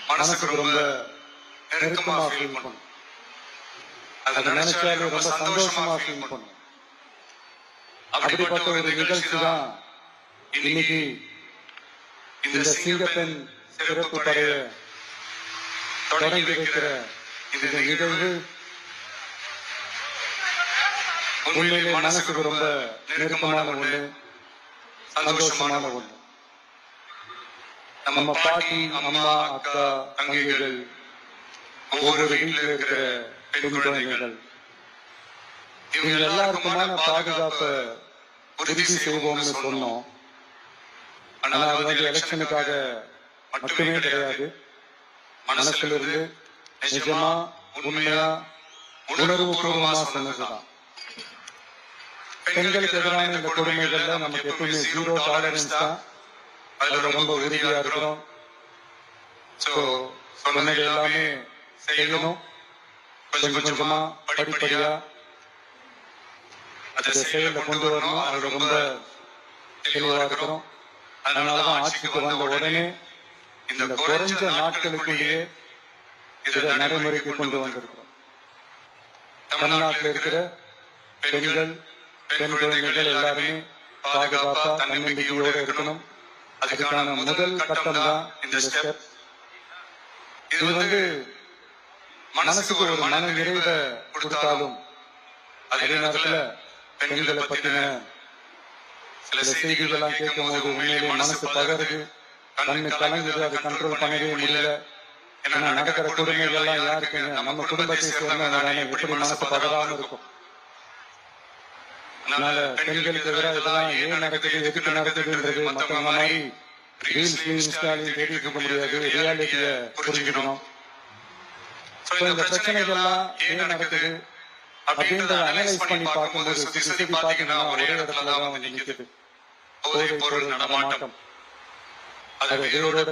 மனசுக்கு ரொம்ப நெருக்கமா ஃபீல் பண்ணும். அதை நினைச்சாலே ரொம்ப சந்தோஷமா ஃபீல் பண்ணும். அப்படிப்பட்ட ஒரு நிகழ்ச்சி தான் இன்னைக்கு இந்த சிங்கப்பெண் சிறப்பு படைய தொடங்கி வைக்கிற இந்த நிகழ்வு உண்மையிலே மனசுக்கு ரொம்ப நெருக்கமான ஒண்ணு, சந்தோஷமான ஒண்ணு. நம்ம பாட்டி, அம்மா, அக்கா, தங்கைகள், ஒவ்வொரு வீட்டில் இருக்கிற பெண் குழந்தைகள், இவங்க எல்லாருக்குமான பாதுகாப்பை உறுதி செய்வோம்னு சொன்னோம். ஆனா அது வந்து எலெக்ஷனுக்காக மட்டுமே கிடையாது. மனசுல இருந்து நிஜமா உண்மையா உணர்வு பூர்வமா சொன்னதுதான். பெண்களுக்கு எதிரான இந்த கொடுமைகள்ல நமக்கு எப்பவுமே 0 டாலரன்ஸ் தான். அதுல ரொம்ப உறுதியா இருக்கிறோம். சொன்னது எல்லாமே செய்யணும். கொஞ்சம் கொஞ்சமா படிப்படியா அதை செயல கொண்டு வரணும். அதுல ரொம்ப தெளிவா இருக்கிறோம். அதனாலதான் ஆட்சிக்கு வந்த உடனே இந்த குறைஞ்ச நாட்களுக்குள்ளேயே இதை நடைமுறைக்கு கொண்டு வந்திருக்கிறோம். தமிழ்நாட்டில் இருக்கிற பெண்கள், பெண் குழந்தைகள் எல்லாருமே பாதுகாப்பா தன்னம்பிக்கையோடு இருக்கணும். அதுக்கான முதல் கட்டம் தான் இந்த ஸ்டெப். இது வந்து மனசுக்கு ஒரு மன நிறைவை கொடுத்தாலும் அதே நேரத்துல பெண்களை பத்தின சில செய்திகள்லாம் கேட்கும் போது உண்மையிலே மனசு பகருது, கண்ணு கலங்குது. அதை கண்ட்ரோல் பண்ணவே முடியல. ஏன்னா நடக்கிற கொடுமைகள்லாம் யாருக்குங்க? நம்ம குடும்பத்தை சேர்ந்தவங்க எப்படி மனசு பகராம இருக்கும்? அதனால பெண்களுக்கு எதிராக இதெல்லாம் ஏன் நடக்குது, எதுக்கு நடக்குதுன்றது மற்றவங்க மாதிரி ரீல்ஸ்லயும் இன்ஸ்டாலையும் தேடிட்டு இருக்க முடியாது. ரியாலிட்டிய புரிஞ்சுக்கணும். இந்த பிரச்சனைகள்லாம் ஏன் நடக்குது அப்படின்றத அனலைஸ் பண்ணி பார்க்கும்போது சுத்தி பார்த்தீங்கன்னா ஒரே இடத்துலதான் வந்து நிக்குது. போதை பொருள் நடமாட்டம். அது வேரோட